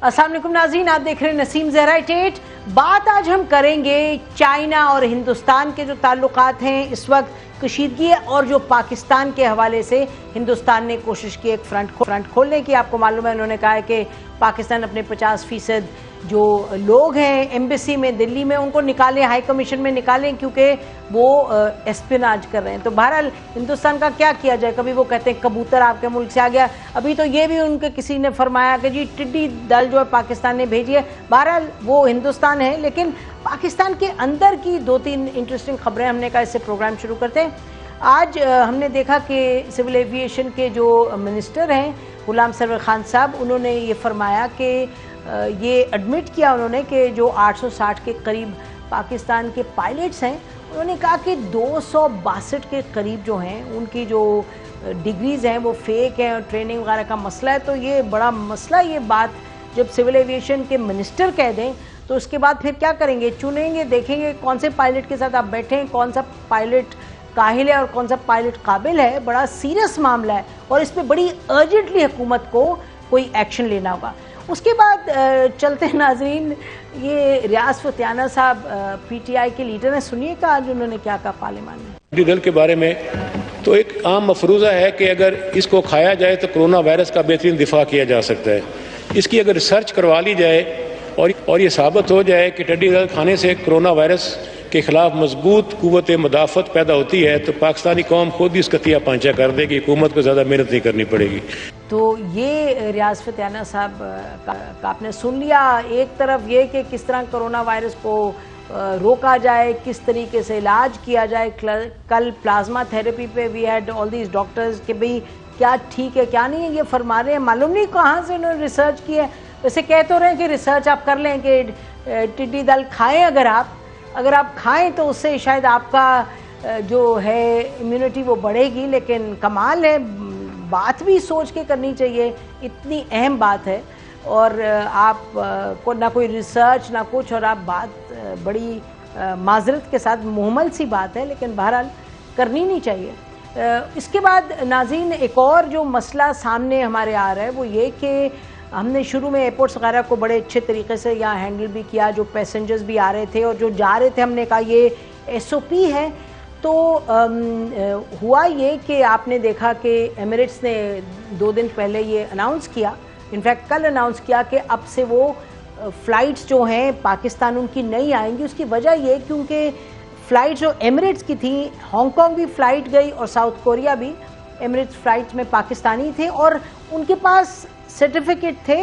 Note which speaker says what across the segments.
Speaker 1: अस्सलाम वालेकुम नाज़रीन, आप देख रहे हैं नसीम ज़हरा 88। बात आज हम करेंगे चाइना और हिंदुस्तान के जो ताल्लुकात हैं इस वक्त कशीदगी है, और जो पाकिस्तान के हवाले से हिंदुस्तान ने कोशिश की एक फ्रंट खोलने की। आपको मालूम है उन्होंने कहा है कि पाकिस्तान अपने 50% जो लोग हैं एम्बेसी में दिल्ली में उनको निकालें, हाई कमीशन में निकालें, क्योंकि वो एस्पिनाज कर रहे हैं। तो बहरहाल हिंदुस्तान का क्या किया जाए? कभी वो कहते हैं कबूतर आपके मुल्क से आ गया, अभी तो ये भी उनके किसी ने फरमाया कि जी टिड्डी दल जो है पाकिस्तान ने भेजी है। बहरहाल वो हिंदुस्तान है, लेकिन पाकिस्तान के अंदर की 2-3 इंटरेस्टिंग खबरें हमने कहा इससे प्रोग्राम शुरू करते हैं। आज हमने देखा कि सिविल एविएशन के जो मिनिस्टर हैं गुलाम सरवर खान साहब, उन्होंने ये फरमाया कि ये एडमिट किया उन्होंने कि जो 860 के करीब पाकिस्तान के पायलट्स हैं, उन्होंने कहा कि 262 के करीब जो हैं उनकी जो डिग्रीज़ हैं वो फेक हैं और ट्रेनिंग वगैरह का मसला है। तो ये बड़ा मसला, ये बात जब सिविल एविएशन के मिनिस्टर कह दें तो उसके बाद फिर क्या करेंगे? चुनेंगे, देखेंगे कौन से पायलट के साथ आप बैठे हैं, कौन सा पायलट काहिल है और कौन सा पायलट काबिल है। बड़ा सीरियस मामला है और इस पर बड़ी अर्जेंटली हुकूमत को कोई एक्शन लेना होगा। उसके बाद चलते हैं नाजरीन, ये रियाज फतियाना साहब पीटीआई के लीडर हैं, सुनिए का आज उन्होंने क्या कहा पार्लियामेंट में।
Speaker 2: टिड्डी दल के बारे में तो एक आम मफरूज़ा है कि अगर इसको खाया जाए तो कोरोना वायरस का बेहतरीन दिफा किया जा सकता है। इसकी अगर रिसर्च करवा ली जाए और ये साबित हो जाए कि टिड्डी दल खाने से कोरोना वायरस के खिलाफ मजबूत कुव्वत मदाफ़त पैदा होती है, तो पाकिस्तानी कौम खुद ही इसका तिया पांचा कर देगी, हुकूमत को ज़्यादा मेहनत नहीं करनी पड़ेगी।
Speaker 1: तो ये रियाज फतियाना साहब का आपने सुन लिया। एक तरफ ये कि किस तरह कोरोना वायरस को रोका जाए, किस तरीके से इलाज किया जाए। कल प्लाज्मा थेरेपी पे we had all these doctors कि भाई क्या ठीक है क्या नहीं है, ये फरमा रहे हैं। मालूम नहीं कहाँ से उन्होंने रिसर्च की है। वैसे कह तो रहे हैं कि रिसर्च आप कर लें कि टिड्डी दल खाएँ, अगर आप खाएं तो उससे शायद आपका जो है इम्यूनिटी वो बढ़ेगी। लेकिन कमाल है, बात भी सोच के करनी चाहिए, इतनी अहम बात है और आप को ना कोई रिसर्च ना कुछ, और आप बात बड़ी माजरत के साथ मुहम्मल सी बात है, लेकिन बहरहाल करनी नहीं चाहिए। इसके बाद नाज़रीन एक और जो मसला सामने हमारे आ रहा है वो ये कि हमने शुरू में एयरपोर्ट्स वगैरह को बड़े अच्छे तरीके से यहाँ हैंडल भी किया, जो पैसेंजर्स भी आ रहे थे और जो जा रहे थे हमने कहा ये SOP है। तो हुआ ये कि आपने देखा कि एमिरेट्स ने 2 दिन पहले ये अनाउंस किया, इनफैक्ट कल अनाउंस किया कि अब से वो फ़्लाइट्स जो हैं पाकिस्तान उनकी नहीं आएंगी। उसकी वजह ये क्योंकि फ़्लाइट जो एमिरेट्स की थी, हांगकांग भी फ़्लाइट गई और साउथ कोरिया भी एमिरेट्स फ़्लाइट में पाकिस्तानी थे और उनके पास सर्टिफिकेट थे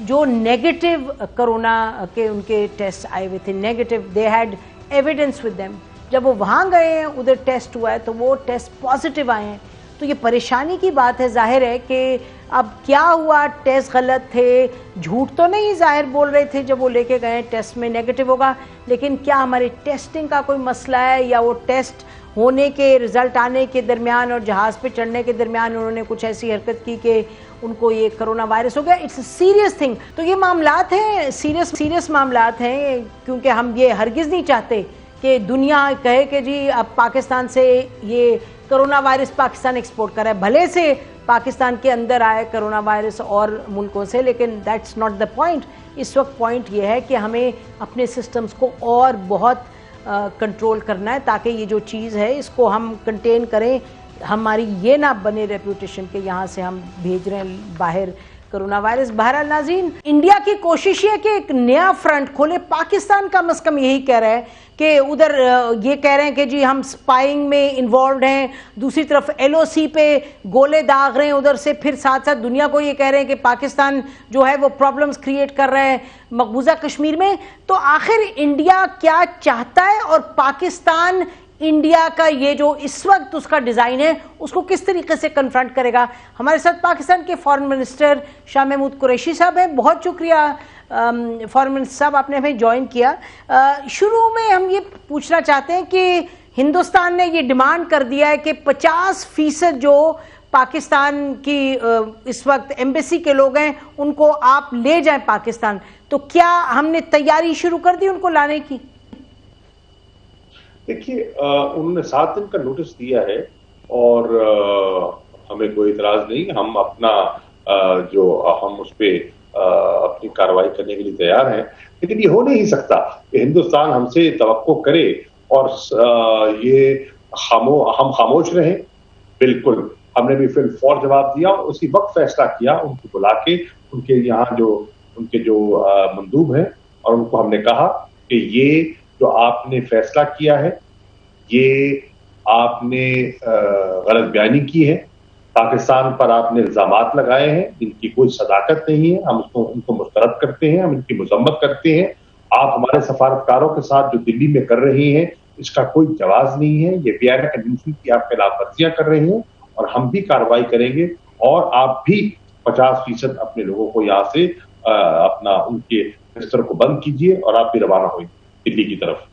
Speaker 1: जो नेगेटिव कोरोना के उनके टेस्ट आए हुए थे, negative, they had evidence with them. जब वो वहाँ गए हैं, उधर टेस्ट हुआ है तो वो टेस्ट पॉजिटिव आए हैं। तो ये परेशानी की बात है। जाहिर है कि अब क्या हुआ, टेस्ट गलत थे, झूठ तो नहीं ज़ाहिर बोल रहे थे जब वो लेके गए टेस्ट में नेगेटिव होगा, लेकिन क्या हमारी टेस्टिंग का कोई मसला है या वो टेस्ट होने के रिज़ल्ट आने के दरमियान और जहाज़ पे चढ़ने के दरमियान उन्होंने कुछ ऐसी हरकत की कि उनको ये कोरोना वायरस हो गया। It's a serious thing. तो ये मामलात हैं, सीरियस मामलात हैं, क्योंकि हम ये हरगिज़ नहीं चाहते कि दुनिया कहे कि जी अब पाकिस्तान से ये कोरोना वायरस पाकिस्तान एक्सपोर्ट कर रहा है। भले से पाकिस्तान के अंदर आए कोरोना वायरस और मुल्कों से, लेकिन दैट्स नॉट द पॉइंट। इस वक्त पॉइंट ये है कि हमें अपने सिस्टम्स को और बहुत कंट्रोल करना है ताकि ये जो चीज़ है इसको हम कंटेन करें। हमारी ये ना बने रेपुटेशन के यहाँ से हम भेज रहे हैं बाहर कोरोना वायरस। बहरहाल नाज़रीन, इंडिया की कोशिश है कि एक नया फ्रंट खोले। पाकिस्तान कम से कम यही कह रहा है कि उधर ये कह रहे हैं कि जी हम स्पाइंग में इन्वॉल्व हैं, दूसरी तरफ LOC पे गोले दाग रहे हैं उधर से, फिर साथ साथ दुनिया को ये कह रहे हैं कि पाकिस्तान जो है वो प्रॉब्लम्स क्रिएट कर रहा है मकबूजा कश्मीर में। तो आखिर इंडिया क्या चाहता है और पाकिस्तान इंडिया का ये जो इस वक्त उसका डिज़ाइन है उसको किस तरीके से कन्फ्रंट करेगा? हमारे साथ पाकिस्तान के फॉरेन मिनिस्टर शाह महमूद कुरैशी साहब हैं। बहुत शुक्रिया फॉरेन मिनिस्टर साहब, आपने हमें ज्वाइन किया। शुरू में हम ये पूछना चाहते हैं कि हिंदुस्तान ने ये डिमांड कर दिया है कि 50% जो पाकिस्तान की इस वक्त एम्बेसी के लोग हैं उनको आप ले जाएं पाकिस्तान। तो क्या हमने तैयारी शुरू कर दी उनको लाने की?
Speaker 3: देखिए, उन्होंने 7 दिन का नोटिस दिया है और हमें कोई इतराज नहीं। हम अपना जो हम उस पर अपनी कार्रवाई करने के लिए तैयार हैं, लेकिन ये हो नहीं सकता कि हिंदुस्तान हमसे तवक्को करे और ये हम खामोश रहें। बिल्कुल, हमने भी फिर फौर जवाब दिया और उसी वक्त फैसला किया, उनको बुला के उनके यहाँ उनके जो मंदूब हैं, और उनको हमने कहा कि ये जो आपने फैसला किया है, ये आपने गलत बयानी की है, पाकिस्तान पर आपने इल्जामात लगाए हैं जिनकी कोई सदाकत नहीं है, हम उनको मुस्तरद करते हैं, हम इनकी मजम्मत करते हैं। आप हमारे सफारतकारों के साथ जो दिल्ली में कर रही हैं, इसका कोई जवाब नहीं है, ये वीयना कन्वेंशन की आप खिलाफ वर्जियां कर रही हैं, और हम भी कार्रवाई करेंगे, और आप भी 50% अपने लोगों को यहाँ से अपना उनके बिस्तर को बंद कीजिए और आप भी रवाना होइए दिल्ली की तरफ।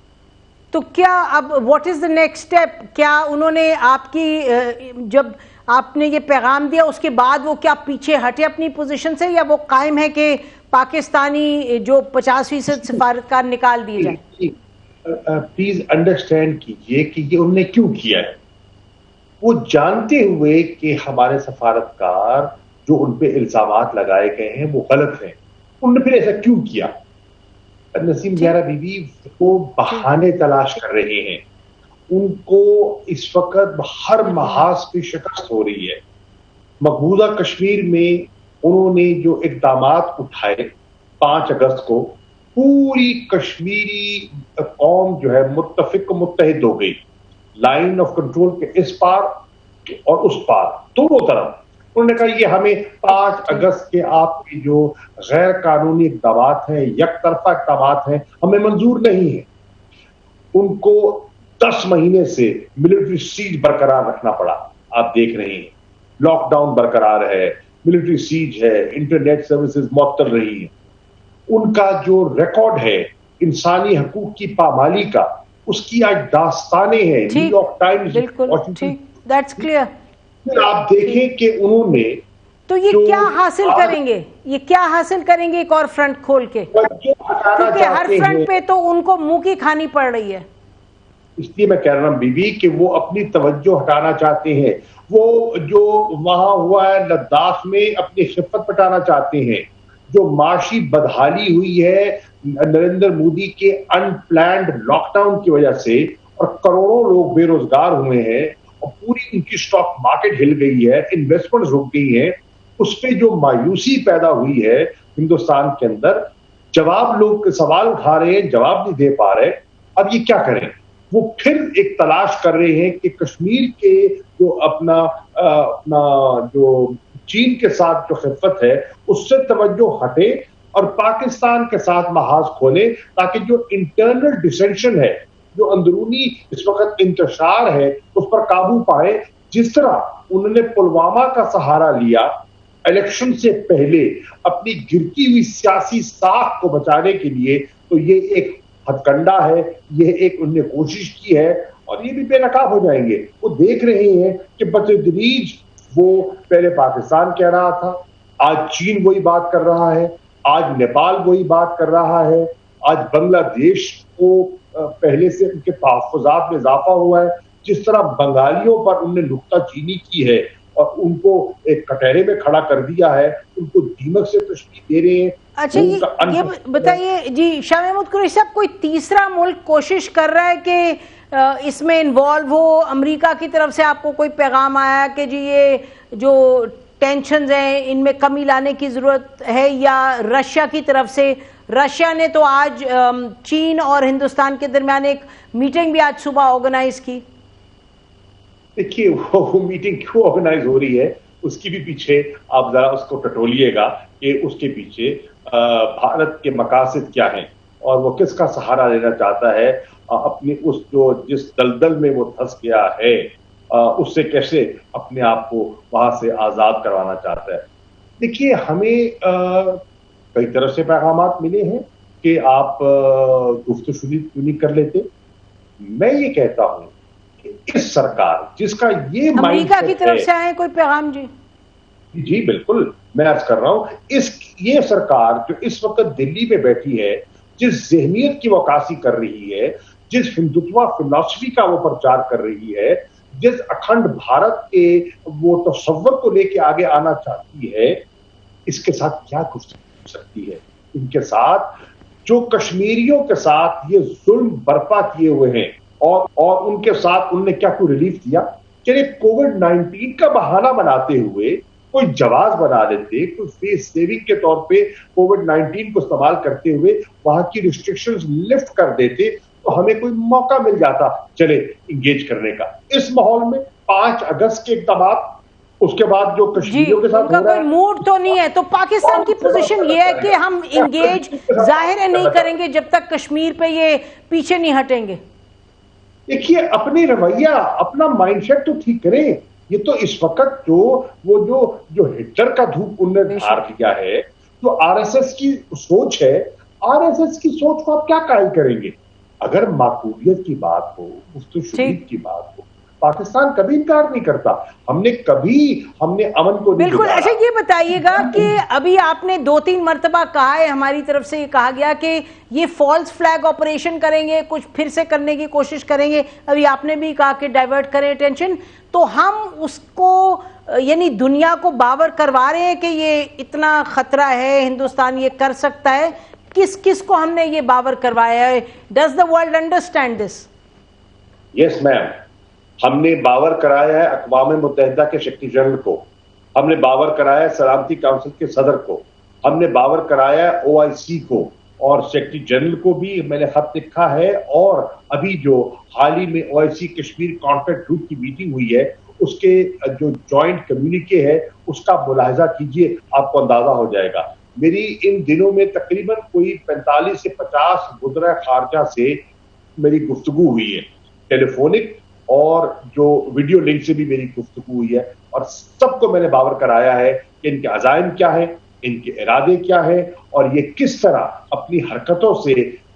Speaker 1: तो क्या अब what is the next step? क्या उन्होंने आपकी जब आपने ये पैगाम दिया उसके बाद वो क्या पीछे हटे अपनी पोजीशन से, या वो कायम है कि पाकिस्तानी जो 50% सफारतकार निकाल दिए जाए?
Speaker 3: प्लीज अंडरस्टैंड कीजिए कि ये उन्होंने क्यों किया है। वो जानते हुए कि हमारे सफारतकार जो उन पे इल्जामात लगाए गए हैं वो गलत हैं, उन्होंने फिर ऐसा क्यों किया? नसीम ज़हरा बीवी वो बहाने तलाश कर रहे हैं, उनको इस वक्त हर महाज पे शिकस्त हो रही है। मकबूजा कश्मीर में उन्होंने जो इक़दामात उठाए 5 अगस्त को, पूरी कश्मीरी कौम जो है मुत्तहिद हो गई, लाइन ऑफ कंट्रोल के इस पार और उस पार दोनों तरफ। उन्होंने कहा ये हमें 5 अगस्त के आपके जो गैर कानूनी इक़दामात हैं, यकतरफा इक़दामात हैं, हमें मंजूर नहीं है। उनको 10 महीने से मिलिट्री सीज बरकरार रखना पड़ा, आप देख रहे हैं, लॉकडाउन बरकरार है, मिलिट्री सीज है, इंटरनेट सर्विसेज मुअत्तल रही है। उनका जो रिकॉर्ड है इंसानी हकूक की पामाली का, उसकी आज दास्तानें हैं। न्यूयॉर्क टाइम्स,
Speaker 1: बिल्कुल, दैट्स क्लियर।
Speaker 3: आप देखें कि उन्होंने
Speaker 1: तो ये क्या हासिल करेंगे, ये क्या हासिल करेंगे एक और फ्रंट खोल के, क्योंकि हर फ्रंट पे तो उनको मुंह की खानी पड़ रही है।
Speaker 3: इसलिए मैं कह रहा हूं बीबी कि वो अपनी तवज्जो हटाना चाहते हैं। वो जो वहां हुआ है लद्दाख में अपनी खिफत पटाना चाहते हैं। जो माशी बदहाली हुई है नरेंद्र मोदी के अनप्लान्ड लॉकडाउन की वजह से, और करोड़ों लोग बेरोजगार हुए हैं, और पूरी उनकी स्टॉक मार्केट हिल गई है, इन्वेस्टमेंट्स रुक गई हैं, उस पे जो मायूसी पैदा हुई है हिंदुस्तान के अंदर, जवाब लोग सवाल उठा रहे हैं, जवाब नहीं दे पा रहे। अब ये क्या करें? वो फिर एक तलाश कर रहे हैं कि कश्मीर के जो अपना जो चीन के साथ जो खिफत है उससे तवज्जो हटे और पाकिस्तान के साथ महाज खोले, ताकि जो इंटरनल डिसेंशन है, जो अंदरूनी इस वक्त इंतशार है, उस पर काबू पाए। जिस तरह उन्होंने पुलवामा का सहारा लिया इलेक्शन से पहले अपनी गिरती हुई सियासी साख को बचाने के लिए, तो ये एक हथकंडा है, ये एक उन्होंने कोशिश की है, और ये भी बेनकाब हो जाएंगे। वो देख रहे हैं कि बतदरीज वो पहले पाकिस्तान कह रहा था, आज चीन वही बात कर रहा है, आज नेपाल वही बात कर रहा है, आज बांग्लादेश को पहले से उनके तहफ़्फ़ुज़ात में इजाफा हुआ है। जिस तरह बंगालियों पर उन्होंने नुक्ताचीनी की है और उनको एक कटहरे में खड़ा कर दिया है, उनको दीमक से तशबीह दे रहे हैं।
Speaker 1: अच्छा, ये बताइए जी शाह महमूद कुरैशी साहब, कोई तीसरा मुल्क कोशिश कर रहा है कि इसमें इन्वॉल्व हो? अमेरिका की तरफ से आपको कोई पैगाम आया कि जी ये जो टेंशन्स हैं इनमें कमी लाने की जरूरत है, या रशिया की तरफ से? रशिया ने तो आज चीन और हिंदुस्तान के दरमियान एक मीटिंग भी आज सुबह ऑर्गेनाइज की।
Speaker 3: देखिए वो मीटिंग क्यों ऑर्गेनाइज हो रही है, उसकी भी पीछे आप जरा उसको टटोलिएगा कि उसके पीछे भारत के मकासद क्या हैं और वो किसका सहारा लेना चाहता है, अपनी उस जो जिस दलदल में वो फंस गया है उससे कैसे अपने आप को वहां से आजाद करवाना चाहता है। देखिए हमें कई तरफ से पैगामात मिले हैं कि आप गुफ्तगू क्यों नहीं कर लेते। मैं ये कहता हूं कि इस सरकार जिसका ये
Speaker 1: अमेरिका की तरफ से आए कोई पैगाम?
Speaker 3: जी बिल्कुल, मैं अर्ज कर रहा हूं ये सरकार जो इस वक्त दिल्ली में बैठी है, जिस ज़हनियत की वो अक्कासी कर रही है, जिस हिंदुत्व फिलॉसफी का वो प्रचार कर रही है, जिस अखंड भारत के वो तसव्वुर को लेके आगे आना चाहती है, इसके साथ क्या गुफ्तगू हो सकती है। इनके साथ जो कश्मीरियों के साथ ये जुल्म बर्पा किए हुए हैं और उनके साथ उनने क्या कोई रिलीफ दिया? चलिए कोविड-19 का बहाना बनाते हुए कोई जवाब बना देते, कोई फेस सेविंग के तौर पे कोविड-19 को इस्तेमाल करते हुए वहां की रिस्ट्रिक्शंस लिफ्ट कर देते तो हमें कोई मौका मिल जाता चले इंगेज करने का। इस माहौल में 5 अगस्त के इक़दाम, उसके बाद जो कश्मीरियों के साथ
Speaker 1: उनका कोई मूड तो नहीं है। तो पाकिस्तान की पोजीशन ये है कि हम इंगेज जाहिर है नहीं करेंगे जब तक कश्मीर पे ये पीछे नहीं हटेंगे।
Speaker 3: देखिए, अपनी रवैया, अपना माइंडसेट तो ठीक करें। ये तो इस वक्त जो हिटलर का धूप उन्होंने धार दिया है, जो आरएसएस की सोच है, आरएसएस की सोच को आप क्या कायल करेंगे? अगर माकूलियत की बात हो, मुस्तशरीफ की बात हो, पाकिस्तान कभी इनकार नहीं करता। हमने अमन को नहीं।
Speaker 1: बिल्कुल। अच्छा, ये बताइएगा कि अभी आपने 2-3 मर्तबा कहा है, हमारी तरफ से ये कहा गया कि ये फॉल्स फ्लैग ऑपरेशन करेंगे, कुछ फिर से करने की कोशिश करेंगे। अभी आपने भी कहा कि डाइवर्ट करें अटेंशन, तो हम उसको यानी दुनिया को बावर करवा रहे हैं कि ये इतना खतरा है, हिंदुस्तान ये कर सकता है। किस किस को हमने ये बावर करवाया है? Does the world understand this?
Speaker 3: Yes ma'am, हमने बावर कराया है अक़वाम मुत्तहिदा के सेक्रेटरी जनरल को, हमने बावर कराया है सलामती काउंसिल के सदर को, हमने बावर कराया है OIC को और सेक्रेटरी जनरल को भी मैंने खत लिखा है। और अभी जो हाल ही में OIC कश्मीर कॉन्फ्रेंस ग्रुप की मीटिंग हुई है, उसके जो जॉइंट कम्युनिके है उसका मुलाहिजा कीजिए, आपको अंदाजा हो जाएगा। मेरी इन दिनों में तकरीबन कोई 45 से 50 वज़ीर खारजा से मेरी गुफ्तगू हुई है, टेलीफोनिक और जो वीडियो लिंक से भी मेरी गुफ्तगू हुई है, और सबको मैंने बावर कराया है कि इनके अज़ाइम क्या है, इनके इरादे क्या है और ये किस तरह अपनी हरकतों से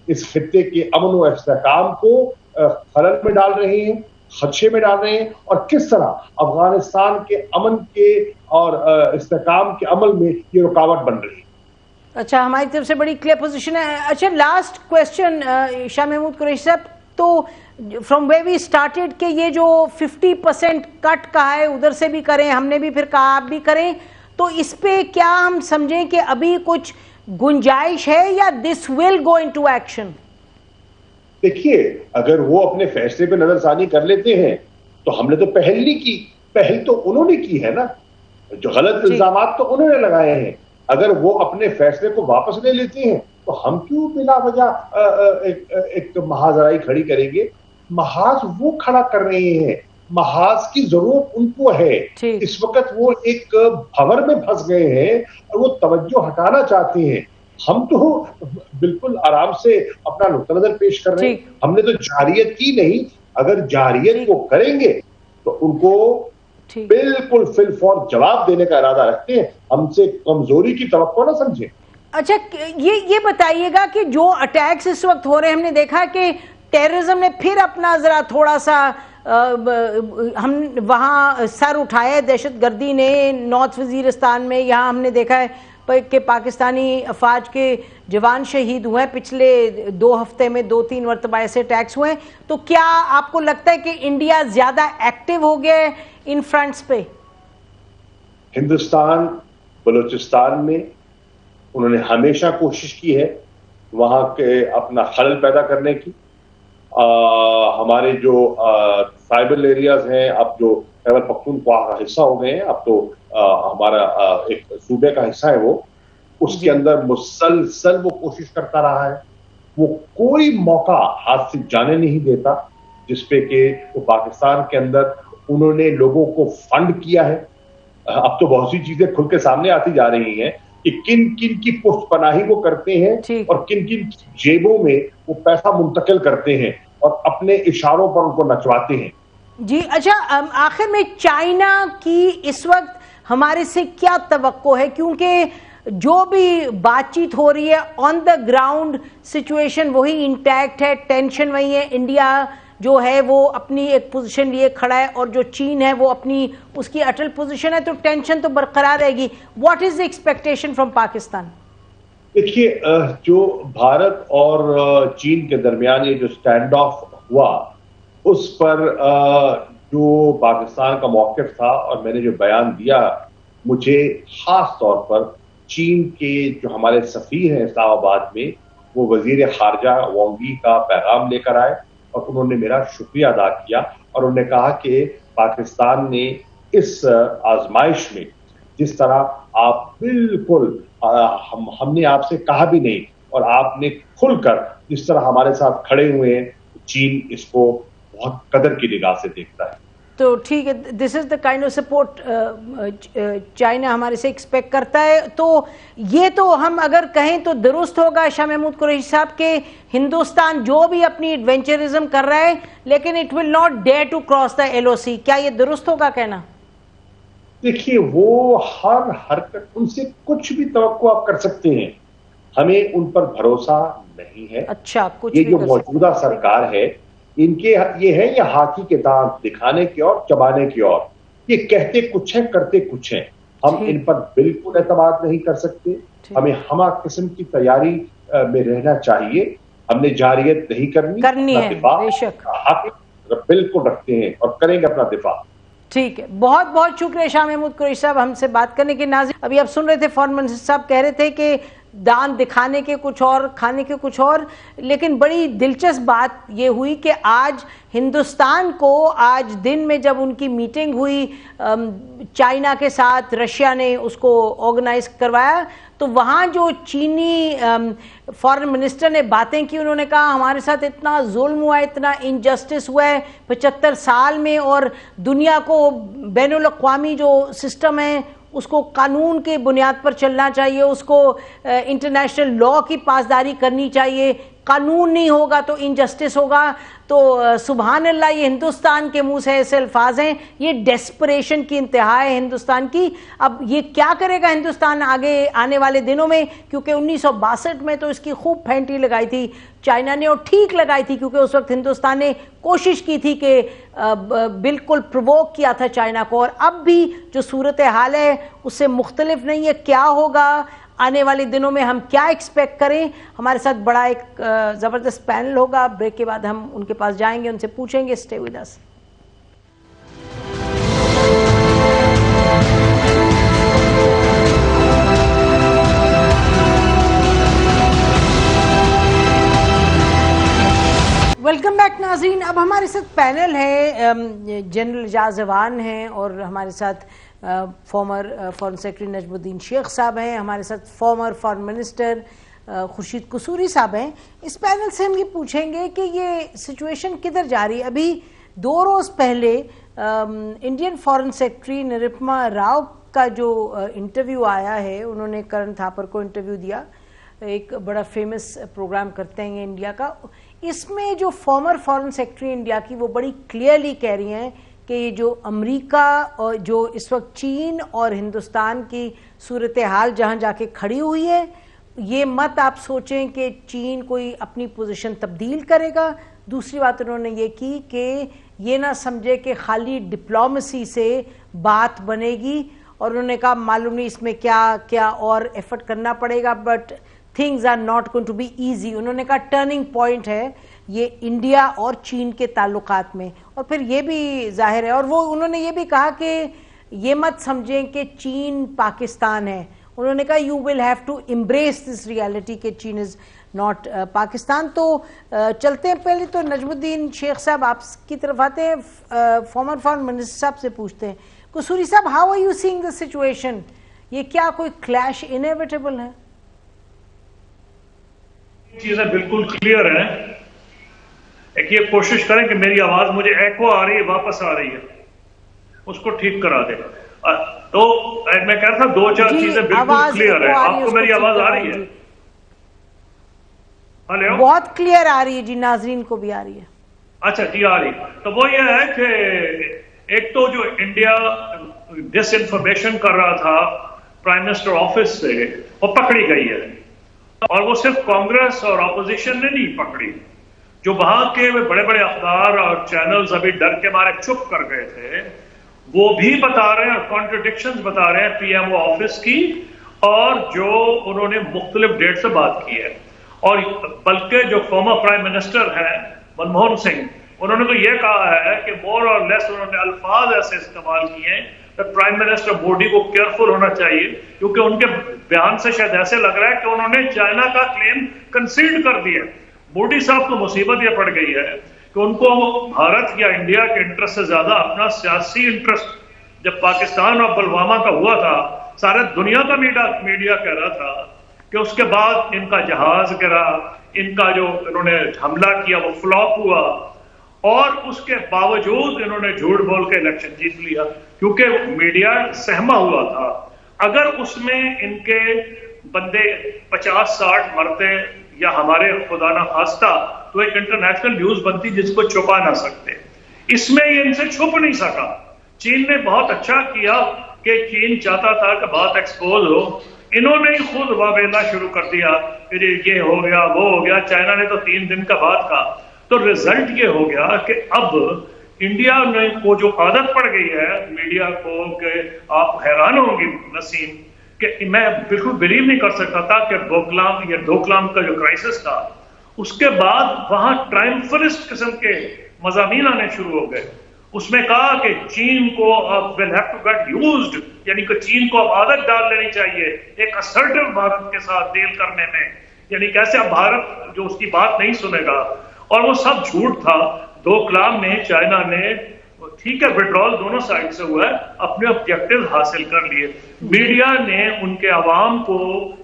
Speaker 3: इस खित्ते के अमन व इस्तेहकाम को खलल में डाल रहे हैं, खदशे में डाल रहे हैं, और किस तरह अफगानिस्तान के अमन के और इस्तेहकाम के अमल में ये रुकावट बन रही है।
Speaker 1: अच्छा, हमारी तरफ से बड़ी क्लियर पोजीशन है। अच्छा, लास्ट क्वेश्चन शाह महमूद कुरैशी साहब, तो फ्रॉम वे वी स्टार्टेड कि ये जो 50% कट कहा है उधर से भी करें, हमने भी फिर कहा आप भी करें, तो इस पे क्या हम समझें कि अभी कुछ गुंजाइश है या this will go into action?
Speaker 3: देखिए, अगर वो अपने फैसले पे नजरसानी कर लेते हैं तो हमने तो पहल तो उन्होंने की है ना, जो गलत इल्जामात तो उन्होंने लगाए हैं। अगर वो अपने फैसले को वापस ले लेते हैं तो हम क्यों बिला वजह एक महाजराई खड़ी करेंगे? महाज वो खड़ा कर रहे हैं, महाज की जरूरत उनको है। इस वक्त वो एक भंवर में फंस गए हैं और वो तवज्जो हटाना चाहते हैं। हम तो बिल्कुल आराम से अपना नुक्ता नजर पेश कर रहे हैं। हमने तो जारियत की नहीं, अगर जारियत को करेंगे तो उनको बिल्कुल फिल फौर जवाब देने का इरादा रखते हैं, हमसे कमजोरी की तवक्को ना समझे।
Speaker 1: अच्छा, ये बताइएगा कि जो अटैक्स इस वक्त हो रहे हैं, हमने देखा कि टेररिज्म ने फिर अपना जरा थोड़ा सा हम वहाँ सर उठाया है, दहशतगर्दी ने नॉर्थ वजीरिस्तान में। यहाँ हमने देखा है कि पाकिस्तानी अफवाज के जवान शहीद हुए हैं, पिछले 2 हफ्ते में 2-3 मरतबा ऐसे अटैक्स हुए हैं। तो क्या आपको लगता है कि इंडिया ज्यादा एक्टिव हो गया है इन फ्रंट्स पे?
Speaker 3: हिंदुस्तान बलूचिस्तान में उन्होंने हमेशा कोशिश की है वहां के अपना खलल पैदा करने की। हमारे जो ट्राइबल एरियाज हैं, अब जो खैबर पख्तूनख्वा का हिस्सा हो गए हैं, अब तो हमारा एक सूबे का हिस्सा है वो, उसके अंदर मुसलसल वो कोशिश करता रहा है। वो कोई मौका हाथ से जाने नहीं देता जिसपे कि वो पाकिस्तान के अंदर उन्होंने लोगों को फंड किया है। अब तो बहुत सी चीजें खुल के सामने आती जा रही हैं कि किन किन की पुष्ट पनाही वो करते हैं और किन किन जेबों में वो पैसा मुंतकिल करते हैं और अपने इशारों पर उनको नचवाते हैं।
Speaker 1: जी अच्छा, आखिर में चाइना की इस वक्त हमारे से क्या तवक्को है? क्योंकि जो भी बातचीत हो रही है ऑन द ग्राउंड सिचुएशन वही इंटैक्ट है, टेंशन वही है। इंडिया जो है वो अपनी एक पोजीशन लिए खड़ा है और जो चीन है वो अपनी उसकी अटल पोजीशन है, तो टेंशन तो बरकरार रहेगी। What is the expectation from Pakistan?
Speaker 3: देखिए, जो भारत और चीन के दरमियान ये जो स्टैंड ऑफ हुआ उस पर जो पाकिस्तान का मौक़िफ़ था और मैंने जो बयान दिया, मुझे खास तौर पर چین کے جو ہمارے سفیر ہیں اسلام آباد میں وہ وزیر خارجہ وانگ یی کا پیغام لے کر آئے اور انہوں نے میرا شکریہ ادا کیا اور انہوں نے کہا کہ پاکستان نے اس آزمائش میں جس طرح آپ بالکل ہم نے آپ سے کہا بھی نہیں اور آپ نے کھل کر جس طرح ہمارے ساتھ کھڑے ہوئے ہیں، چین اس کو بہت قدر کی نگاہ سے دیکھتا ہے.
Speaker 1: تو ٹھیک ہے، this is the kind of support China ہمارے سے ایکسپیکٹ کرتا ہے. تو یہ تو ہم اگر کہیں تو درست ہوگا شاہ محمود قریشی صاحب کہ ہندوستان جو بھی اپنی ایڈونچرزم کر رہا ہے لیکن it will not dare to cross the LOC، کیا یہ درست ہوگا کہنا؟
Speaker 3: دیکھیے، وہ ہر حرکت، ان سے کچھ بھی توقع آپ کر سکتے ہیں، ہمیں ان پر بھروسہ نہیں ہے.
Speaker 1: اچھا، کچھ
Speaker 3: یہ
Speaker 1: بھی
Speaker 3: جو
Speaker 1: کر
Speaker 3: موجودہ سرکار ہے، ان کے یہ ہے یہ ہاتھی کے دانت دکھانے کی اور چبانے کی اور، یہ کہتے کچھ ہیں کرتے کچھ ہیں. ہم ان پر بالکل اعتماد نہیں کر سکتے. ہمیں ہمہ قسم کی تیاری میں رہنا چاہیے. ہم نے جارحیت نہیں کرنی ہے، دفاع حق بالکل رکھتے ہیں اور کریں گے اپنا دفاع.
Speaker 1: ٹھیک ہے، بہت بہت شکریہ شاہ محمود قریشی صاحب ہم سے بات کرنے کے. ناظرین، ابھی آپ سن رہے تھے فارن منسٹر صاحب کہہ رہے تھے کہ دان دکھانے کے کچھ اور، کھانے کے کچھ اور، لیکن بڑی دلچسپ بات یہ ہوئی کہ آج ہندوستان کو آج دن میں جب ان کی میٹنگ ہوئی چائنا کے ساتھ، رشیا نے اس کو آرگنائز کروایا، تو وہاں جو چینی فارن منسٹر نے باتیں کی، انہوں نے کہا ہمارے ساتھ اتنا ظلم ہوا ہے، اتنا انجسٹس ہوا ہے 75 سال میں، اور دنیا کو بین الاقوامی جو سسٹم ہے اس کو قانون کے بنیاد پر چلنا چاہیے، اس کو انٹرنیشنل لا کی پاسداری کرنی چاہیے. قانون نہیں ہوگا تو انجسٹس ہوگا. تو سبحان اللہ، یہ ہندوستان کے منہ سے ایسے الفاظ ہیں. یہ ڈیسپریشن کی انتہا ہے ہندوستان کی. اب یہ کیا کرے گا ہندوستان آگے آنے والے دنوں میں، کیونکہ 1962 میں تو اس کی خوب پھینٹی لگائی تھی چائنا نے، اور ٹھیک لگائی تھی کیونکہ اس وقت ہندوستان نے کوشش کی تھی کہ بالکل پرووک کیا تھا چائنا کو. اور اب بھی جو صورتحال ہے اس سے مختلف نہیں ہے. کیا ہوگا آنے والے دنوں میں، ہم کیا ایکسپیکٹ کریں؟ ہمارے ساتھ بڑا ایک زبردست پینل ہوگا، بریک کے بعد ہم ان کے پاس جائیں گے، ان سے پوچھیں گے. Stay with us. Welcome back ناظرین. اب ہمارے ساتھ پینل ہے، جنرل اعجاز ایوان ہیں، اور ہمارے ساتھ فارمر فارن سیکرٹری نجم الدین شیخ صاحب ہیں، ہمارے ساتھ former foreign minister Khurshid Kasuri صاحب ہیں. اس پینل سے ہم یہ پوچھیں گے کہ یہ سچویشن کدھر جا رہی ہے. ابھی 2 روز پہلے انڈین فارن سیکرٹری نرپما راؤ کا جو انٹرویو آیا ہے، انہوں نے کرن تھاپر کو انٹرویو دیا، ایک بڑا فیمس پروگرام کرتے ہیں انڈیا کا. اس میں جو فارمر فارن سیکرٹری انڈیا کی وہ بڑی کلیئرلی کہہ رہی ہیں کہ یہ جو امریکہ اور جو اس وقت چین اور ہندوستان کی صورتحال جہاں جا کے کھڑی ہوئی ہے، یہ مت آپ سوچیں کہ چین کوئی اپنی پوزیشن تبدیل کرے گا. دوسری بات انہوں نے یہ کی کہ یہ نہ سمجھے کہ خالی ڈپلومیسی سے بات بنے گی، اور انہوں نے کہا معلوم نہیں اس میں کیا کیا اور ایفرٹ کرنا پڑے گا، but things are not going to be easy. انہوں نے کہا ٹرننگ پوائنٹ ہے یہ انڈیا اور چین کے تعلقات میں، اور پھر یہ بھی ظاہر ہے. اور وہ انہوں نے یہ بھی کہا کہ یہ مت سمجھیں کہ چین پاکستان ہے. انہوں نے کہا you will have to embrace this reality کہ چین از ناٹ پاکستان. تو چلتے ہیں، پہلے تو نجم الدین شیخ صاحب آپ کی طرف آتے ہیں، فارمر فارن منسٹر صاحب سے پوچھتے ہیں. قصوری صاحب، how are you seeing the situation? یہ کیا کوئی کلیش انیویٹیبل ہے؟
Speaker 4: چیزیں بالکل کلیئر ہیں. ایک یہ کوشش کریں کہ میری آواز مجھے ایکو آ رہی ہے، واپس آ رہی ہے، اس کو ٹھیک کرا دیں. تو میں کہہ رہا تھا 2-4 چیزیں بالکل کلیئر ہیں. آپ کو میری آواز آ رہی ہے؟ ہلو،
Speaker 1: بہت کلیئر آ رہی ہے جی، ناظرین کو بھی آ رہی ہے.
Speaker 4: اچھا جی، آ رہی. تو وہ یہ ہے کہ ایک تو جو انڈیا ڈس انفارمیشن کر رہا تھا پرائم منسٹر آفس سے، وہ پکڑی گئی ہے. اور وہ صرف کانگریس اور اپوزیشن نے نہیں پکڑی، جو وہاں کے بڑے بڑے اخبار اور چینلز ابھی ڈر کے مارے چپ کر گئے تھے، وہ بھی بتا رہے ہیں، کانٹرڈکشنز بتا رہے ہیں پی ایم او آفس کی، اور جو انہوں نے مختلف ڈیٹ سے بات کی ہے. اور بلکہ جو فارمر پرائم منسٹر ہیں منموہن سنگھ، انہوں نے تو یہ کہا ہے کہ مور اور لیس انہوں نے الفاظ ایسے استعمال کیے ہیں प्राइम मिनिस्टर मोदी को केयरफुल होना चाहिए, क्योंकि उनके बयान से शायद ऐसे लग रहा है कि उन्होंने चाइना का क्लेम कंसीड कर दिया। मोदी साहब को मुसीबत ये पड़ गई है कि उनको भारत या इंडिया के इंटरेस्ट से ज्यादा अपना सियासी इंटरेस्ट, जब पाकिस्तान और पुलवामा का हुआ था, सारे दुनिया का मीडिया कह रहा था कि उसके बाद इनका जहाज गिरा, इनका जो इन्होंने हमला किया वो फ्लॉप हुआ, और उसके बावजूद इन्होंने झूठ बोल के इलेक्शन जीत लिया, क्योंकि मीडिया सहमा हुआ था। अगर उसमें इनके बंदे 50-60 मरते या हमारे खुदा ना खास्ता, तो एक इंटरनेशनल न्यूज बनती जिसको छुपा ना सकते। इसमें ये इनसे छुप नहीं सका। चीन ने बहुत अच्छा किया कि चीन चाहता था कि बात एक्सपोज हो, इन्होंने ही खुद वावेला शुरू कर दिया कि ये हो गया वो हो गया। चाइना ने तो 3 दिन का बाद कहा। तो रिजल्ट ये हो गया कि अब इंडिया ने को जो आदत पड़ गई है मीडिया को, कि आप हैरान होंगे नसीम, कि मैं बिल्कुल बिलीव नहीं कर सकता था कि डोकलाम का जो क्राइसिस था, उसके बाद वहां ट्रायम्फलिस्ट किस्म के मज़ामीन आने शुरू हो गए। उसमें कहा कि चीन को अब will have to get used, यानी कि चीन को अब आदत डाल लेनी चाहिए एक असर्टिव भारत के साथ डील करने में, यानी कैसे अब भारत जो उसकी बात नहीं सुनेगा। और वो सब झूठ था। डोकलाम में चाइना ने, ठीक है विड्रॉल दोनों साइड से हुआ है, अपने ऑब्जेक्टिव हासिल कर लिए। मीडिया ने उनके अवाम को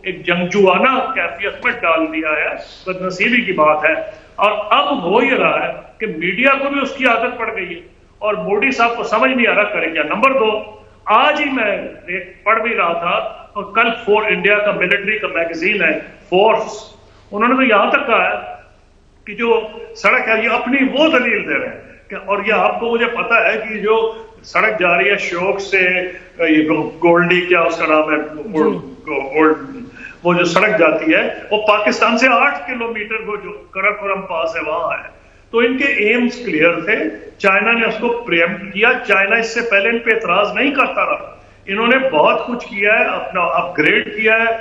Speaker 4: एक जंगजुआना कैफियत में डाल दिया है, बदनसीबी की बात है। और अब हो ये रहा है कि मीडिया को भी उसकी आदत पड़ गई है, और मोदी साहब को समझ नहीं आ रहा करे क्या। नंबर 2, आज ही मैं पढ़ भी रहा था, और कल फोर इंडिया का मिलिट्री का मैगजीन है फोर्स, उन्होंने तो यहां तक कहा है कि जो सड़क है ये अपनी वो दलील दे रहे हैं। और ये आपको मुझे पता है कि जो सड़क जा रही है शोक से ये गोल्डी, क्या उसका नाम है, वो जो सड़क जाती है वो पाकिस्तान से 8 किलोमीटर वो जो कराकोरम पास है वहां है। तो इनके एम्स क्लियर थे, चाइना ने उसको प्रीएम्प्ट किया। चाइना इससे पहले इन पे एतराज नहीं करता रहा। इन्होंने बहुत कुछ किया है, अपना अपग्रेड किया है,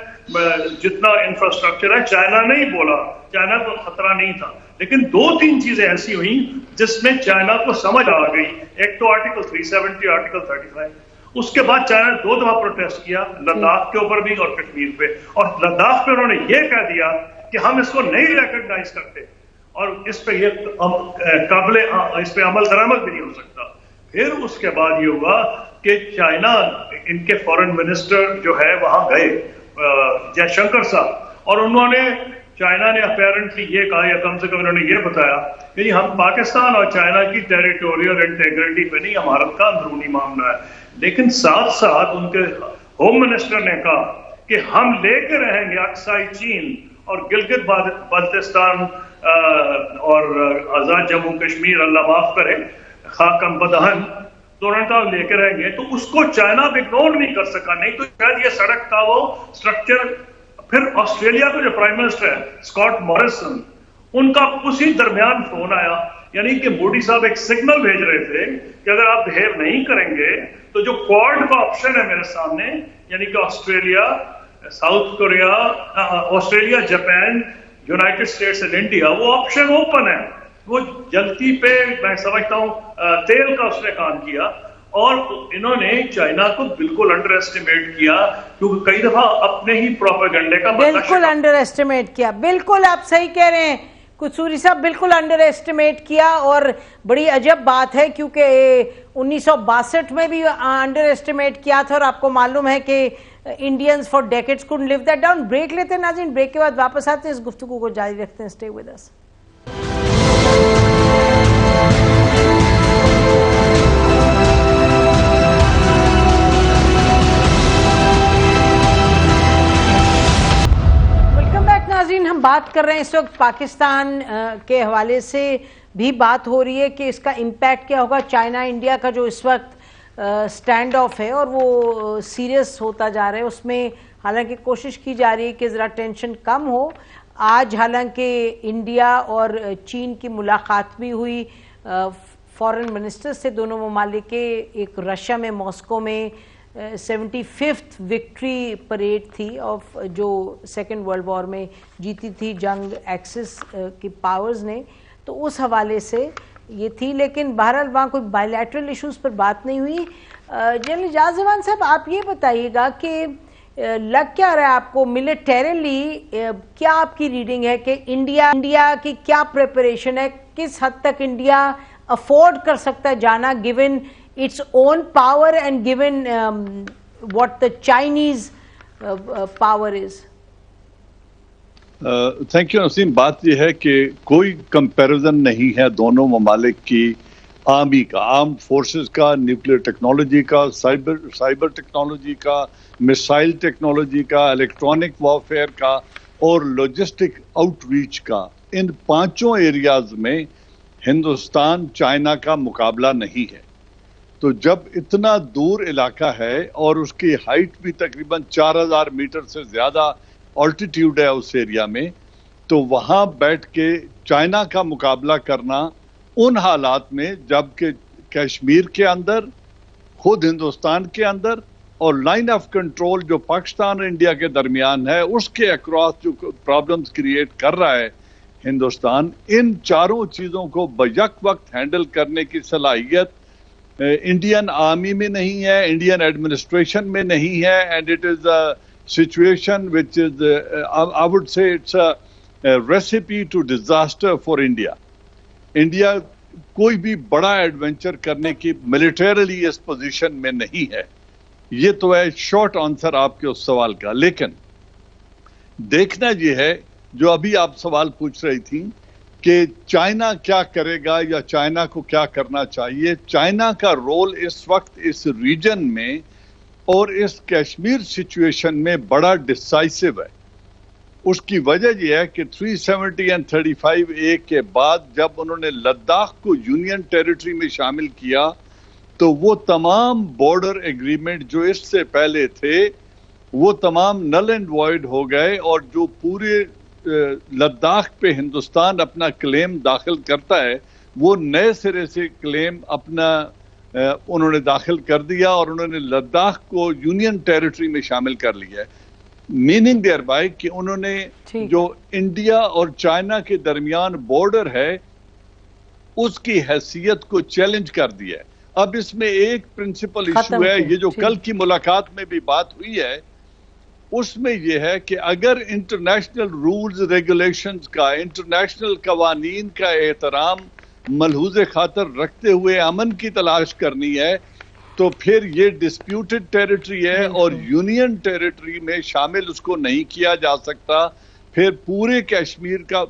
Speaker 4: जितना इंफ्रास्ट्रक्चर है। चाइना नहीं बोला, चाइना को खतरा नहीं था, लेकिन 2-3 चीजें ऐसी हुई जिसमें चाइना को समझ आ गई। एक तो आर्टिकल 370, आर्टिकल 35। उसके बाद चाइना ने 2 दफा प्रोटेस्ट किया, लद्दाख के ऊपर भी और कश्मीर पे। और लद्दाख पे उन्होंने ये कह दिया कि हम इसको नहीं रिकॉग्नाइज करते, और इस पे ये इस पे अमल दरामद भी नहीं हो सकता। फिर उसके बाद ये हुआ कि चाइना, इनके फॉरेन मिनिस्टर जो है वहां गए, जयशंकर साहब, और उन्होंने, चाइना ने अपेरेंटली ये कहा, या कम से कम उन्होंने ये बताया कि हम पाकिस्तान और चाइना की टेरिटोरियल इंटेग्रिटी पे नहीं, भारत का अंदरूनी मामला है। लेकिन साथ साथ उनके होम मिनिस्टर ने कहा कि हम लेके रहेंगे अक्साई चीन और गिलगित बाल्टिस्तान और आजाद जम्मू कश्मीर, अल्लाह माफ करे, खाकम बदहन, दोनों का लेके रहेंगे। तो उसको चाइना इग्नोर नहीं कर सका, नहीं तो शायद ये सड़क का वो स्ट्रक्चर। फिर ऑस्ट्रेलिया का जो प्राइम मिनिस्टर है स्कॉट मॉरिसन, उनका उसी दरमियान फोन आया, यानी कि मोदी साहब एक सिग्नल भेज रहे थे कि अगर आप बिहेव नहीं करेंगे तो जो क्वाड का ऑप्शन है मेरे सामने, यानी कि Australia, south Korea, Australia, Japan, United states and India, वो ऑप्शन ओपन है। वो जल्दी पे मैं समझता हूं तेल का उसने काम किया, और इन्होंने चाइना को बिल्कुल अंडर एस्टिमेट किया, क्योंकि कई दफा अपने ही प्रोपेगेंडे का
Speaker 1: बिल्कुल अंडर एस्टिमेट किया। बिल्कुल आप सही कह रहे हैं कुसूरी साहब, बिल्कुल अंडर एस्टिमेट किया। और बड़ी अजब बात है क्योंकि 1962 में भी अंडर एस्टिमेट किया था, और आपको मालूम है कि Indians for decades couldn't live that down. Break लेते हैं नाज़रीन, ब्रेक के बाद वापस आते हैं, इस गुफ्तगू को जारी रखते हैं। Stay with us. नाज़रीन, हम बात कर रहे हैं इस वक्त पाकिस्तान के हवाले से भी बात हो रही है कि इसका इम्पैक्ट क्या होगा। चाइना इंडिया का जो इस वक्त स्टैंड ऑफ है और वो सीरियस होता जा रहा है, उसमें हालांकि कोशिश की जा रही है कि ज़रा टेंशन कम हो। आज हालांकि इंडिया और चीन की मुलाकात भी हुई फॉरेन मिनिस्टर्स से, दोनों ममालिक के। एक रशिया में, मॉस्को में 75th विक्ट्री परेड थी ऑफ जो सेकेंड वर्ल्ड वॉर में जीती थी जंग एक्सिस की पावर्स ने। तो उस हवाले से یہ تھی، لیکن بہرحال وہاں کوئی بائیلیٹرل ایشوز پر بات نہیں ہوئی. جنرل اعجاز زمان صاحب آپ یہ بتائیے گا کہ لگ کیا رہا ہے آپ کو ملیٹریلی، کیا آپ کی ریڈنگ ہے کہ انڈیا کی کیا پریپریشن ہے، کس حد تک انڈیا افورڈ کر سکتا ہے جانا given it's own power and given what the Chinese power is?
Speaker 5: Thank you Naseem. بات یہ ہے کہ کوئی کمپیریزن نہیں ہے دونوں ممالک کی آرمی کا، آرمڈ فورسز کا، نیوکلیر ٹیکنالوجی کا، سائبر ٹیکنالوجی کا، میسائل ٹیکنالوجی کا، الیکٹرانک وارفیئر کا اور لاجسٹک آؤٹ ریچ کا. ان پانچوں ایریاز میں ہندوستان چائنا کا مقابلہ نہیں ہے. تو جب اتنا دور علاقہ ہے اور اس کی ہائٹ بھی تقریباً 4000 میٹر سے زیادہ آلٹیٹیوڈ ہے اس ایریا میں، تو وہاں بیٹھ کے چائنا کا مقابلہ کرنا ان حالات میں جب کہ کشمیر کے اندر، خود ہندوستان کے اندر، اور لائن آف کنٹرول جو پاکستان اور انڈیا کے درمیان ہے اس کے اکراس جو پرابلمز کریٹ کر رہا ہے ہندوستان، ان چاروں چیزوں کو بیک وقت ہینڈل کرنے کی صلاحیت انڈین آرمی میں نہیں ہے، انڈین ایڈمنسٹریشن میں نہیں ہے. And it is a situation which is I would say it's a recipe to disaster for India. India کوئی بھی بڑا ایڈونچر کرنے کی ملیٹریلی اس پوزیشن میں نہیں ہے. یہ تو ہے شارٹ آنسر آپ کے اس سوال کا. لیکن دیکھنا یہ ہے جو ابھی آپ سوال پوچھ رہی تھیں کہ چائنا کیا کرے گا یا چائنا کو کیا کرنا چاہیے. چائنا کا رول اس وقت اس ریجن میں اور اس کشمیر سچویشن میں بڑا ڈسائسو ہے. اس کی وجہ یہ ہے کہ 370 اور 35A کے بعد جب انہوں نے لداخ کو یونین ٹیریٹری میں شامل کیا تو وہ تمام بارڈر ایگریمنٹ جو اس سے پہلے تھے وہ تمام نل اینڈ وائڈ ہو گئے، اور جو پورے لداخ پہ ہندوستان اپنا کلیم داخل کرتا ہے وہ نئے سرے سے کلیم اپنا انہوں نے داخل کر دیا اور انہوں نے لداخ کو یونین ٹیریٹری میں شامل کر لیا ہے. میننگ دیئر بائی کہ انہوں نے جو انڈیا اور چائنا کے درمیان بارڈر ہے اس کی حیثیت کو چیلنج کر دیا ہے. اب اس میں ایک پرنسپل ایشو ہے، یہ جو کل کی ملاقات میں بھی بات ہوئی ہے اس میں یہ ہے کہ اگر انٹرنیشنل رولز ریگولیشنز کا، انٹرنیشنل قوانین کا احترام ملحوظ خاطر رکھتے ہوئے امن کی تلاش کرنی ہے تو پھر یہ ڈسپیوٹڈ ٹیریٹری ہے اور یونین ٹیریٹری میں شامل اس کو نہیں کیا جا سکتا. پھر پورے کشمیر کا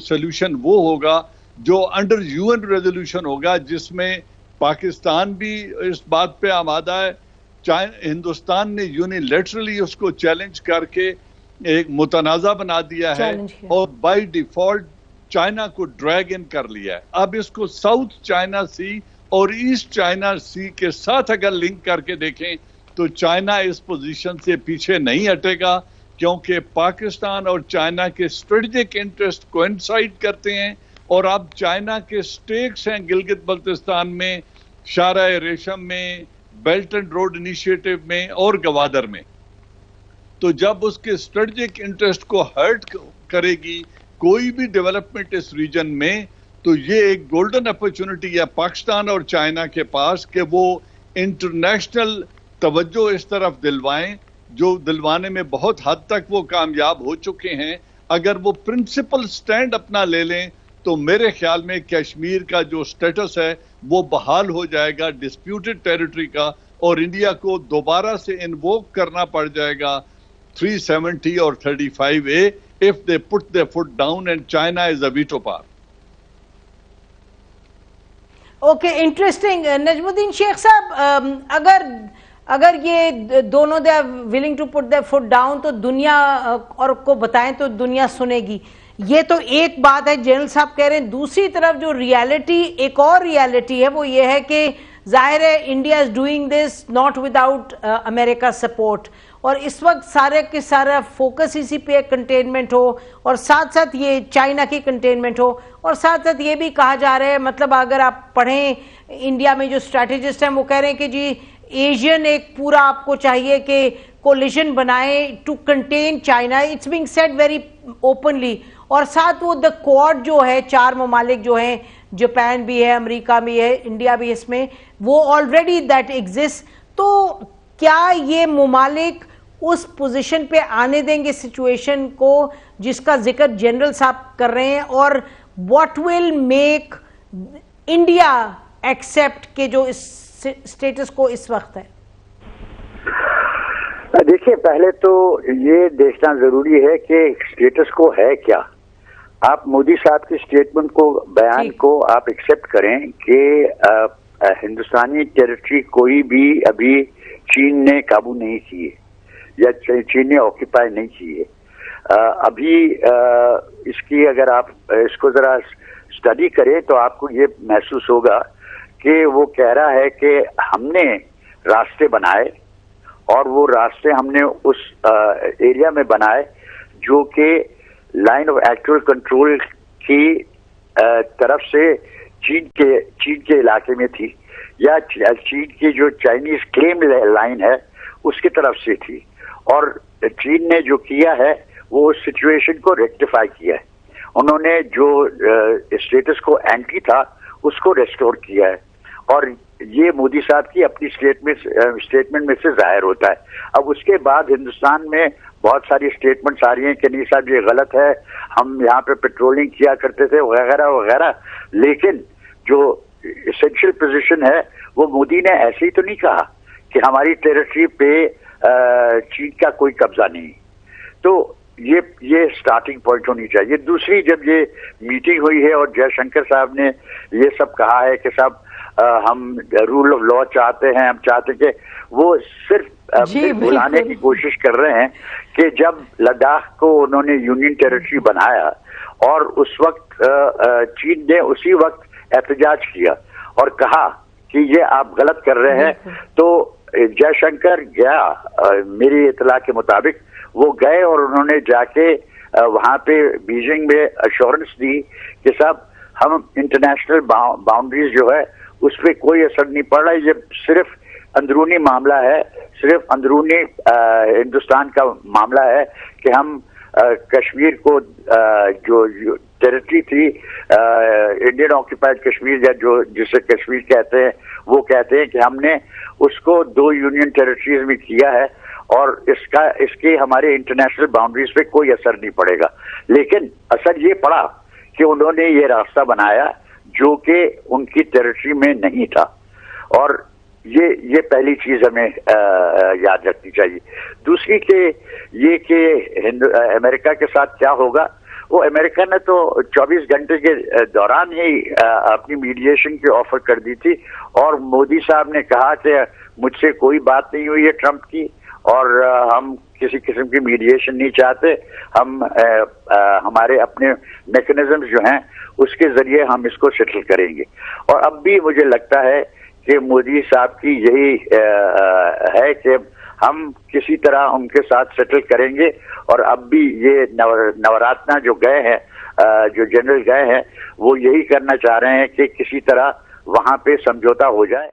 Speaker 5: سلوشن وہ ہوگا جو انڈر UN ریزولوشن ہوگا جس میں پاکستان بھی اس بات پہ آمادہ ہے. ہندوستان نے یونیلیٹرلی اس کو چیلنج کر کے ایک متنازع بنا دیا ہے اور بائی ڈیفالٹ چائنا کو ڈریگ ان کر لیا ہے. اب اس کو ساؤتھ چائنا سی اور ایسٹ چائنا سی کے ساتھ اگر لنک کر کے دیکھیں تو چائنا اس پوزیشن سے پیچھے نہیں ہٹے گا، کیونکہ پاکستان اور چائنا کے اسٹریٹجک انٹرسٹ کوئنسائڈ کرتے ہیں. اور اب چائنا کے سٹیکس ہیں گلگت بلتستان میں، شاہراہ ریشم میں، بیلٹ اینڈ روڈ انیشیٹو میں اور گوادر میں. تو جب اس کے اسٹریٹجک انٹرسٹ کو ہرٹ کرے گی کوئی بھی ڈیولپمنٹ اس ریجن میں، تو یہ ایک گولڈن اپرچونٹی ہے پاکستان اور چائنا کے پاس کہ وہ انٹرنیشنل توجہ اس طرف دلوائیں جو دلوانے میں بہت حد تک وہ کامیاب ہو چکے ہیں. اگر وہ پرنسپل سٹینڈ اپنا لے لیں تو میرے خیال میں کشمیر کا جو سٹیٹس ہے وہ بحال ہو جائے گا ڈسپیوٹڈ ٹیریٹری کا، اور انڈیا کو دوبارہ سے انووک کرنا پڑ جائے گا 370 اور 35A if they put their foot down and China is a veto power.
Speaker 1: Okay, interesting. Najmuddin Sheikh sahab, اگر یہ دونوں they are willing to put their foot down تو دنیا اور کو بتائیں تو دنیا سنے گی. یہ تو ایک بات ہے جنرل صاحب کہہ رہے ہیں. دوسری طرف جو ریالٹی، ایک اور ریالٹی ہے وہ یہ ہے کہ ظاہر ہے India is doing this not without America support, اور اس وقت سارے کے سارا فوکس اسی پہ کنٹینمنٹ ہو اور ساتھ ساتھ یہ چائنا کی کنٹینمنٹ ہو، اور ساتھ ساتھ یہ بھی کہا جا رہا ہے، مطلب اگر آپ پڑھیں انڈیا میں جو اسٹریٹجسٹ ہیں وہ کہہ رہے ہیں کہ جی ایشین ایک پورا آپ کو چاہیے کہ کولیشن بنائے to contain China. It's being said very openly. اور ساتھ وہ دا کوڈ جو ہے، چار ممالک جو ہیں जापान भी है, अमेरिका भी है, इंडिया भी इसमें, वो ऑलरेडी दैट एग्जिस्ट। तो क्या ये मुमालिक उस पोजीशन पे आने देंगे सिचुएशन को जिसका जिक्र जनरल साहब कर रहे हैं, और what will make India accept के जो इस स्टेटस को इस वक्त है?
Speaker 6: देखिए, पहले तो ये देखना जरूरी है कि स्टेटस को है क्या। आप मोदी साहब की स्टेटमेंट को, बयान को आप एक्सेप्ट करें कि हिंदुस्तानी टेरिटरी कोई भी अभी चीन ने काबू नहीं की है या चीन ने ऑक्यूपाई नहीं की है। अभी इसकी अगर आप इसको जरा स्टडी करें तो आपको ये महसूस होगा कि वो कह रहा है कि हमने रास्ते बनाए और वो रास्ते हमने उस एरिया में बनाए जो कि लाइन ऑफ एक्चुअल कंट्रोल की तरफ से चीन के इलाके में थी, या चीन की जो चाइनीज क्लेम लाइन है उसकी तरफ से थी। और चीन ने जो किया है वो उस सिचुएशन को रेक्टिफाई किया है। उन्होंने जो स्टेटस को एंटी था उसको रेस्टोर किया है, और ये मोदी साहब की अपनी स्टेटमेंट में से जाहिर होता है। अब उसके बाद हिंदुस्तान में बहुत सारी स्टेटमेंट्स आ रही हैं कि नहीं साहब ये गलत है, हम यहाँ पे पेट्रोलिंग किया करते थे वगैरह वगैरह। लेकिन जो एसेंशियल पोजीशन है वो मोदी ने ऐसे ही तो नहीं कहा कि हमारी टेरिटरी पे चीन का कोई कब्जा नहीं। तो ये स्टार्टिंग पॉइंट होनी चाहिए। दूसरी, जब ये मीटिंग हुई है और जयशंकर साहब ने ये सब कहा है कि साहब हम रूल ऑफ लॉ चाहते हैं, हम चाहते कि वो सिर्फ बुलाने की कोशिश कर रहे हैं कि जब लद्दाख को उन्होंने यूनियन टेरिटरी बनाया और उस वक्त चीन ने उसी वक्त एहतजाज किया और कहा कि ये आप गलत कर रहे हैं। तो जयशंकर गया, मेरी इतला के मुताबिक वो गए और उन्होंने जाके वहां पे बीजिंग में अश्योरेंस दी कि साहब हम इंटरनेशनल बाउंड्रीज जो है उस पर कोई असर नहीं पड़ रहा है, ये सिर्फ अंदरूनी मामला है, सिर्फ अंदरूनी हिंदुस्तान का मामला है कि हम कश्मीर को जो टेरिटरी थी इंडियन ऑक्यूपाइड कश्मीर या जो जिसे कश्मीर कहते हैं, वो कहते हैं कि हमने उसको 2 यूनियन टेरिटरीज में किया है और इसके हमारे इंटरनेशनल बाउंड्रीज पे कोई असर नहीं पड़ेगा। लेकिन असर ये पड़ा कि उन्होंने ये रास्ता बनाया जो कि उनकी टेरिटरी में नहीं था, और ये पहली चीज हमें याद रखनी चाहिए। दूसरी के ये कि अमेरिका के साथ क्या होगा, वो अमेरिका ने तो 24 घंटे के दौरान ही अपनी मीडिएशन की ऑफर कर दी थी, और मोदी साहब ने कहा कि मुझसे कोई बात नहीं हुई है ट्रंप की और हम किसी किस्म की मीडिएशन नहीं चाहते, हम हमारे अपने मैकेनिज्म जो हैं उसके जरिए हम इसको सेटल करेंगे। और अब भी मुझे लगता है कि मोदी साहब की यही है कि हम किसी तरह उनके साथ सेटल करेंगे। और अब भी ये नवरत्ना जो गए हैं, जो जनरल गए हैं, वो यही करना चाह रहे हैं कि किसी तरह वहां पे समझौता हो जाए।